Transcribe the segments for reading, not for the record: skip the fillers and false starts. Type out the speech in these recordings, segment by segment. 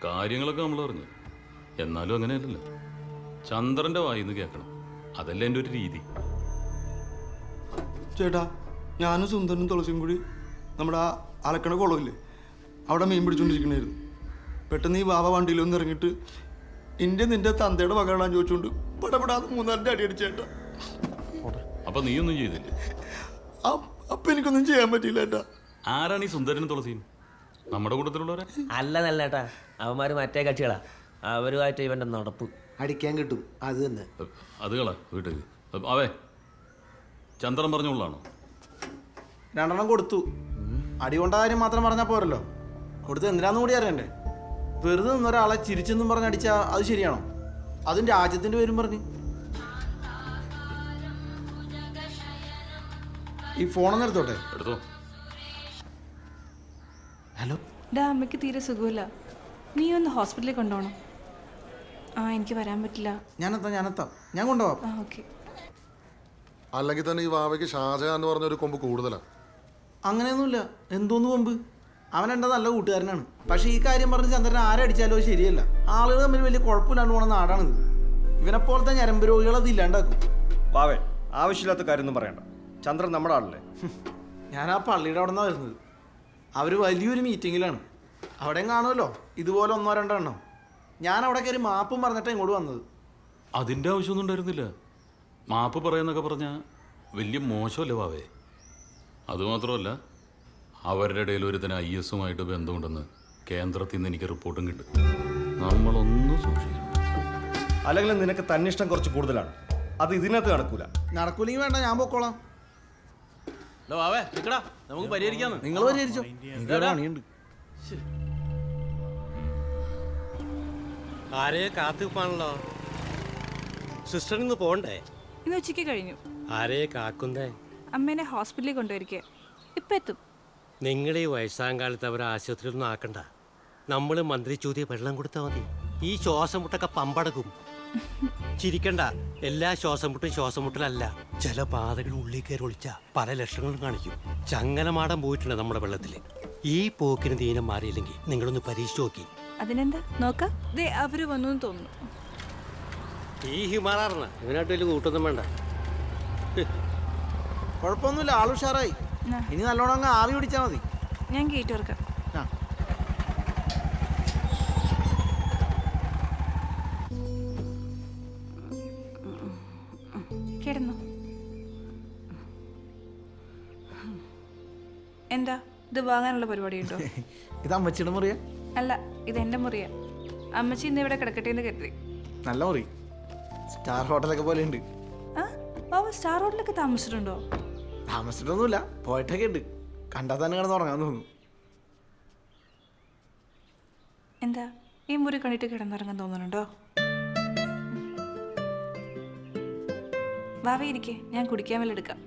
കാര്യങ്ങളൊക്കെ നമ്മൾ പറഞ്ഞു. എന്നാലും അങ്ങനെയല്ലല്ലോ, ചന്ദ്രന്റെ വായിന്ന് കേൾക്കണം. അതല്ലേ എൻ്റെ ഒരു രീതി. ചേട്ടാ, ഞാനും സുന്ദരനും തുളസിയും കൂടി നമ്മുടെ ആ അലക്കണ കുളമില്ലേ, അവിടെ മീൻ പിടിച്ചോണ്ടിരിക്കണായിരുന്നു. പെട്ടെന്ന് ഈ വാവ വണ്ടിയിലൊന്ന് ഇറങ്ങിയിട്ട് നിന്റെ തന്തയുടെ മകളാന്ന് ചോദിച്ചുകൊണ്ട് പടപെടാതെ 3-4 അടി അടിച്ചേട്ടാ. അപ്പൊ നീയൊന്നും ചെയ്തില്ലേ? അപ്പൊ എനിക്കൊന്നും ചെയ്യാൻ പറ്റിയില്ല ഏട്ടാ. ആരാണ് ഈ സുന്ദരനും തുളസിയും? നമ്മുടെ കൂട്ടത്തിലുള്ളവരെ അല്ല നല്ല ഏട്ടാ, അവന്മാർ മറ്റേ കക്ഷികളാ. അവരുമായിട്ട് ഇവന്റെ നടപ്പ്. അടിക്കാൻ കിട്ടും, അത് തന്നെ. അത് കള വീട്ടിൽ. അവേ ചന്ദ്രൻ പറഞ്ഞുള്ളാണോ? 2 കൊടുത്തു. അടി കൊണ്ട കാര്യം മാത്രം പറഞ്ഞാൽ പോരല്ലോ, കൊടുത്ത് എന്തിനാന്ന് കൂടി അറിയണ്ടേ. വെറുതെ നിന്നൊരാളെ ചിരിച്ചെന്നും പറഞ്ഞടിച്ചാൽ അത് ശരിയാണോ? അതും രാജ്യത്തിന്റെ പേരും പറഞ്ഞ്. ഈ ഫോണൊന്നും എടുത്തോട്ടെ. എടുത്തോ. ഹലോ. അമ്മയ്ക്ക് തീരെ സുഖമില്ല, നീ ഒന്ന് ഹോസ്പിറ്റലിൽ കൊണ്ടുപോകണം. എനിക്ക് വരാൻ പറ്റില്ല. ഞാനെത്താം, ഞാൻ കൊണ്ടുപോവാം. ഓക്കെ. അല്ലെങ്കിൽ തന്നെ ഈ വാവയ്ക്ക് ഷാജഹാൻ എന്ന് പറഞ്ഞൊരു കൊമ്പ് കൂടുതലാണ്. അങ്ങനെയൊന്നുമില്ല. എന്തോന്ന് കൊമ്പ്? അവൻ എൻ്റെ നല്ല കൂട്ടുകാരനാണ്. പക്ഷേ ഈ കാര്യം പറഞ്ഞ് ചന്ദ്രൻ ആരടിച്ചാലോ ശരിയല്ല. ആളുകൾ തമ്മിൽ വലിയ കുഴപ്പമില്ലാണ്ട് പോണ നാടാണിത്. ഇവനെപ്പോലത്തെ ഞരമ്പ് രോഗികൾ അത് ഇല്ലാണ്ടാക്കും. വാവേ, ആവശ്യമില്ലാത്ത കാര്യമൊന്നും പറയണ്ട. ചന്ദ്രൻ നമ്മുടെ ആളല്ലേ. ഞാൻ ആ പള്ളിയുടെ അവിടെ നിന്നാണ് വരുന്നത്. അവർ വലിയൊരു മീറ്റിങ്ങിലാണ്. അവിടെയും കാണുമല്ലോ ഇതുപോലെ 1-2 എണ്ണം. ഞാൻ അവിടെ കയറി മാപ്പും പറഞ്ഞിട്ടാണ് ഇങ്ങോട്ട് വന്നത്. അതിൻ്റെ ആവശ്യമൊന്നും ഉണ്ടായിരുന്നില്ല. മാപ്പ് പറയുന്നൊക്കെ പറഞ്ഞാൽ വലിയ മോശമല്ലേ വാവേ? അതുമാത്രമല്ല, അവരുടെ ഇടയിൽ ഒരുത്തന്നെ IS-ഉമായിട്ട് ബന്ധമുണ്ടെന്ന് കേന്ദ്രത്തിൽ നിന്ന് എനിക്ക് റിപ്പോർട്ടും കിട്ടും. നമ്മളൊന്നും സൂക്ഷിക്കണം. അല്ലെങ്കിൽ നിനക്ക് തന്നിഷ്ടം കുറച്ച് കൂടുതലാണ്. അത് ഇതിനകത്ത് നടക്കൂലെങ്കിൽ വേണ്ട, ഞാൻ പൊക്കോളാം. നമുക്ക് പരിഹരിക്കാന്ന്. നിങ്ങൾ പരിഹരിച്ചോ, എനിക്ക് പണിയുണ്ട്. ആരെയെ കാത്തുപ്പാണല്ലോ. സിസ്റ്ററിൽ നിന്ന് പോണ്ടേ? ഇന്ന് ഉച്ചയ്ക്ക് കഴിഞ്ഞു. ആരെയെ കാക്കുന്നേ? അമ്മേനെ ഹോസ്പിറ്റലിൽ കൊണ്ടുവരിക. ഇപ്പം എത്തും. നിങ്ങളീ വയസ്സാം കാലത്ത് അവരെ ആശുപത്രിയിലൊന്നും ആക്കണ്ട. നമ്മൾ മന്ത്രി ചോദ്യം വെള്ളം കൊടുത്താൽ മതി. ഈ ശ്വാസം മുട്ടൊക്കെ പമ്പടക്കും. ചിരിക്കണ്ട, എല്ലാ ശ്വാസം മുട്ടലല്ല. ചില പാതകൾ ഉള്ളിൽ കയറി ഒളിച്ച പല ലക്ഷണങ്ങളും കാണിക്കും. ചങ്ങലമാടം പോയിട്ടുണ്ട് നമ്മുടെ വെള്ളത്തിൽ. ഈ പോക്കിന് ദീനം മാറിയില്ലെങ്കിൽ നിങ്ങളൊന്ന് പരീക്ഷിച്ച് നോക്കി. അതിനെന്താ നോക്കാം. അവര് വന്നു തോന്നുന്നു. ഈ ഹിമാറാർന്ന ഇവനായിട്ട് വലിയ കൂട്ടൊന്നും വേണ്ട. കുഴപ്പമൊന്നുമില്ല, ആൾ ഉഷാറായി. ഇനി നല്ലോണം അങ്ങ് ആവി പിടിച്ചാൽ മതി. ഞാൻ ഗേറ്റ് തുറക്കാം. കിടന്നു. എന്താ ഇത് വാങ്ങാനുള്ള പരിപാടിയുണ്ടോ? ഇത് അമ്മച്ചിയുടെ മുറിയാ? അല്ല, ഇത് എൻ്റെ മുറിയാ. അമ്മച്ചി ഇന്ന് ഇവിടെ കിടക്കട്ടെ എന്ന് കരുതി. നല്ല മുറി, സ്റ്റാർ ഹോട്ടലൊക്കെ പോലെ ഉണ്ട്. സ്റ്റാർ ഹോട്ടലൊക്കെ താമസിച്ചിട്ടുണ്ടോ? താമസിച്ചിട്ടൊന്നുമില്ല, പോയിട്ടൊക്കെ ഉണ്ട്. കണ്ടാൽ തന്നെ കിടന്ന് ഉറങ്ങാൻ തോന്നുന്നു. എന്താ ഈ മുറി കണ്ടിട്ട് കിടന്നിറങ്ങാൻ തോന്നുന്നുണ്ടോ? വാവേ ഇരിക്കേ, ഞാൻ കുടിക്കാൻ വല്ല എടുക്കാം.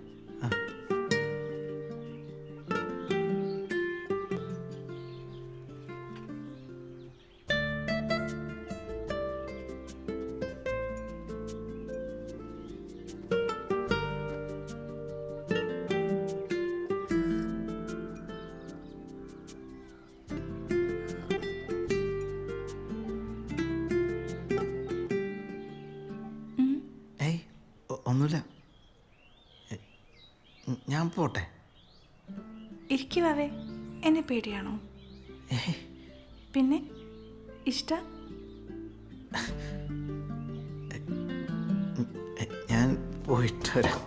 ഒന്നുമില്ല, ഞാൻ പോട്ടെ. ഇരിക്കുവാവേ, എന്നെ പേടിയാണോ? പിന്നെ ഇഷ്ട? ഞാൻ പോയിട്ട് വരാം.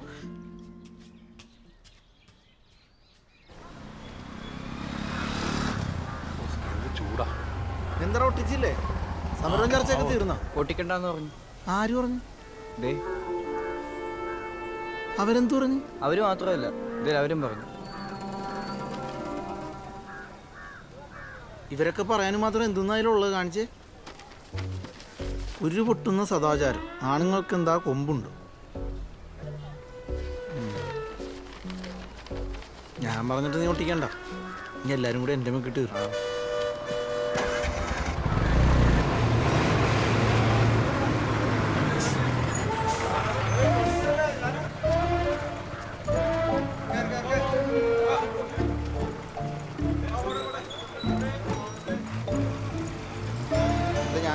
ചൂടാ. എന്താ ഒട്ടിച്ചില്ലേ? സമരം ചർച്ചയൊക്കെ തീർന്നോ? ഒട്ടിക്കണ്ടെന്ന് പറഞ്ഞു. ആര് പറഞ്ഞു? അവരെന്തു പറഞ്ഞു? അവര് മാത്രമല്ല, അവരും പറഞ്ഞു. ഇവരൊക്കെ പറയാനും മാത്രം എന്തെന്നായാലുള്ളത് കാണിച്ചേ. ഒരു പൊട്ടുന്ന സദാചാരം. ആണുങ്ങൾക്ക് എന്താ കൊമ്പുണ്ട്? ഞാൻ പറഞ്ഞിട്ട് നീ ഒട്ടിക്കണ്ട. ഇനി എല്ലാവരും കൂടെ എൻ്റെ മേക്കിട്ട് തീർന്നു.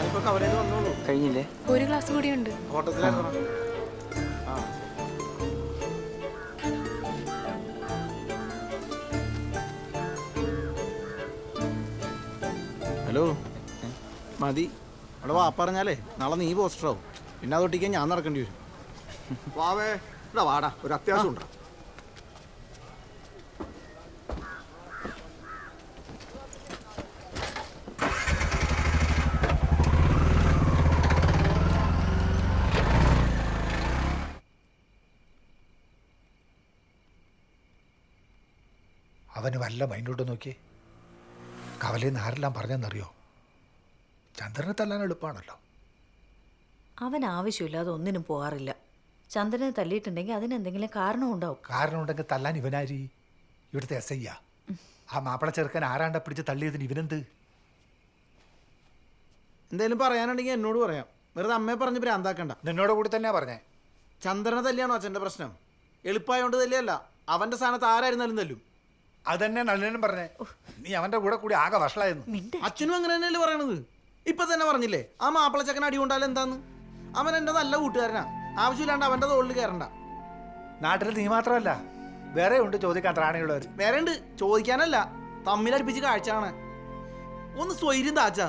ഞാനിപ്പോ കവലയിൽ വന്നോളൂ. കഴിഞ്ഞില്ലേ? ഒരു ക്ലാസ് കൂടിയുണ്ട്. ഓട്ടത്തിലാക്കണം. ആ ഹലോ, മതി. അവിടെ പറഞ്ഞാലേ നാളെ നീ പോസ്റ്ററാവും. പിന്നെ അതൊട്ടിക്കാൻ ഞാൻ നടക്കേണ്ടി വരും. വാവേ ഇവിടെ വാടാ, ഒരു അത്യാവശ്യം ഉണ്ടോ? അവന് വല്ല മൈൻഡോട്ട് നോക്കി കവലയിൽ നിന്ന് ആരെല്ലാം പറഞ്ഞെന്നറിയോ? ചന്ദ്രനെ തല്ലാൻ എളുപ്പമാണല്ലോ. അവൻ ആവശ്യമില്ലാതെ ഒന്നിനും പോകാറില്ല. ചന്ദ്രനെ തല്ലിയിട്ടുണ്ടെങ്കിൽ അതിനെന്തെങ്കിലും കാരണം ഉണ്ടാവും. കാരണമുണ്ടെങ്കിൽ തല്ലാൻ ഇവനാരി? ഇവിടുത്തെ എസ് ഐ ആ മാപ്പിള ചെറുക്കൻ ആരാണ്ട പിടിച്ച് തള്ളിയതിന് ഇവനെന്ത്? എന്തേലും പറയാനുണ്ടെങ്കിൽ എന്നോട് പറയാം. വെറുതെ അമ്മയെ പറഞ്ഞ് ഭ്രാന്താക്കണ്ട. നിന്നോട് കൂടി തന്നെയാ പറഞ്ഞേ. ചന്ദ്രനെ തല്ലിയാണോ അച്ഛൻ്റെ പ്രശ്നം? എളുപ്പമായോണ്ട് തല്ലിയല്ല, അവൻ്റെ സ്ഥാനത്ത് ആരായിരുന്നാലും തല്ലും. അതന്നെ നല്ലനും പറഞ്ഞേ. നീ അവന്റെ കൂടെ കൂടി ആകെ വഷളായിരുന്നു. അച്ഛനും അങ്ങനെ തന്നെയല്ലേ പറയണത്? ഇപ്പൊ തന്നെ പറഞ്ഞില്ലേ ആ മാപ്പിള ചക്കൻ അടി കൊണ്ടാലും എന്താന്ന്? അവൻ എൻ്റെ നല്ല കൂട്ടുകാരനാ. ആവശ്യമില്ലാണ്ട് അവൻ്റെ തോളിൽ കയറണ്ട. നാട്ടിൽ നീ മാത്രമല്ല, വേറെ ഉണ്ട് ചോദിക്കാൻ ത്രാണിയുള്ളവർ. വേറെ ഉണ്ട് ചോദിക്കാനല്ല, തമ്മിലടുപ്പിച്ച് കാഴ്ചയാണ്. ഒന്ന് സ്വൈര്യം താച്ച.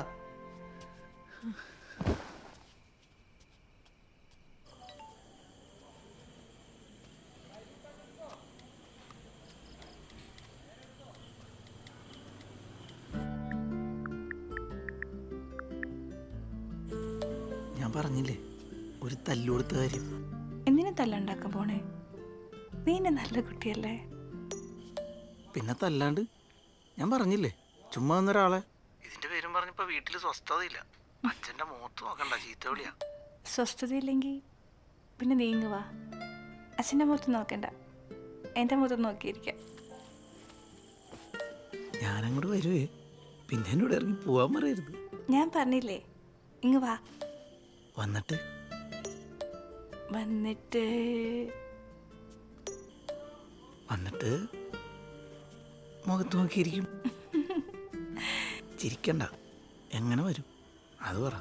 ഞാൻ പറഞ്ഞില്ലേ ഒരു തല്ലുകൊടുത്ത കാര്യം. എന്തിനു തല്ലുണ്ടാക്കാൻ പോണേ? നീ എന്നെ നല്ല കുട്ടിയല്ലേ? പിന്നെ തല്ലാണ്ട് ഞാൻ പറഞ്ഞില്ലേ ചുമ്മാ വന്നൊരാളെ ഇതിന്റെ പേരും പറഞ്ഞപ്പോ വീട്ടിൽ സ്വസ്ഥതയില്ല. അച്ഛന്റെ മുഖത്ത് നോക്കണ്ട, ചീത്ത വിളിയാ. സ്വസ്ഥതയില്ലെങ്കിൽ പിന്നെ നീങ്ങുവാ. അച്ഛൻ്റെ മുഖത്ത് നോക്കണ്ട, എൻ്റെ മുഖത്ത് നോക്കിയിരിക്കാം. ഞാനങ്ങോട്ട് വരുവേ, പിന്നെ എന്നോട് ഇറങ്ങി പോവാൻ പറയരുത്. ഞാൻ പറഞ്ഞില്ലേ ഇങ്ങ് വാ. വന്നിട്ട് വന്നിട്ട് വന്നിട്ട് മുഖത്ത് നോക്കിയിരിക്കും. ചിരിക്കണ്ട, എങ്ങനെ വരും അത് പറ.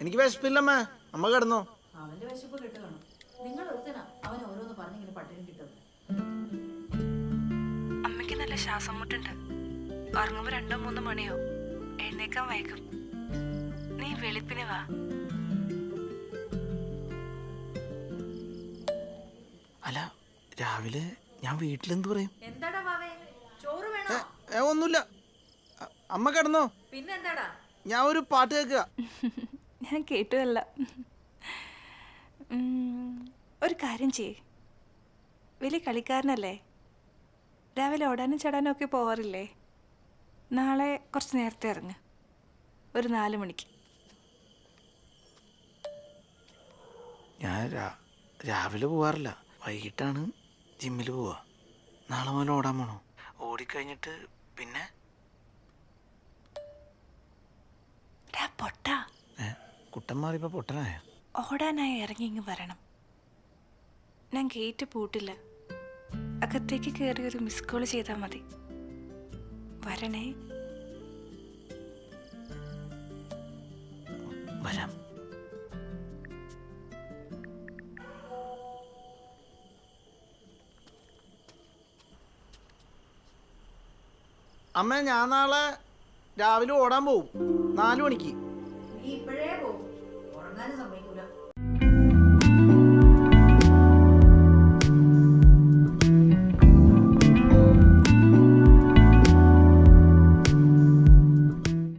എനിക്ക് വിശപ്പില്ലമ്മ, അമ്മ കിടന്നോ? അവന്റെ വിശപ്പ് കിട്ടു കാണും. നിങ്ങൾ ഒരുത്തനാ അവൻ ഓരോന്ന് പറഞ്ഞിങ്ങനെ പട്ടിണി കിട്ടുന്നത്. അമ്മയ്ക്ക് നല്ല ശ്വാസം മുട്ടുണ്ട്. ഉറങ്ങുമ്പോൾ 2-3 മണിയോ. എഴുന്നേക്കാൻ വൈകും. നീ വെളുപ്പിന് വാ. അല്ല രാവിലെ ഞാൻ വീട്ടിലെന്ത് പറയും? എന്താടാ മാവേ, ചോറ് വേണോ? ഒന്നുമില്ല, അമ്മ കിടന്നോ? പിന്നെന്താടാ? ഞാൻ ഒരു പാട്ട് കേൾക്കുക. ഞാൻ കേട്ടുമല്ല. ഒരു കാര്യം ചെയ്യേ, വലിയ കളിക്കാരനല്ലേ, രാവിലെ ഓടാനും ചടാനും ഒക്കെ പോവാറില്ലേ? നാളെ കുറച്ച് നേരത്തെ ഇറങ്ങ്, ഒരു 4 മണിക്ക്. ഞാൻ രാവിലെ പോവാറില്ല, വൈകിട്ടാണ് ജിമ്മിൽ പോവാ. നാളെ മുതൽ ഓടാൻ പോണോ? ഓടിക്കഴിഞ്ഞിട്ട് പിന്നെ പൊട്ടാ കുട്ടന്മാർ ഇപ്പൊ പൊട്ടനായ? ഓടാനായി ഇറങ്ങി ഇങ്ങ് വരണം. ഞാൻ ഗേറ്റ് പൂട്ടില്ല, അകത്തേക്ക് കയറി ഒരു മിസ് കോൾ ചെയ്താൽ മതി. വരണേ. വരാം. അമ്മ ഞാൻ നാളെ രാവിലെ ഓടാൻ പോവും 4 മണിക്ക്. നീ ഇപ്പോഴേ പോകും, ഉറങ്ങാനും സമ്മതിക്കൂല.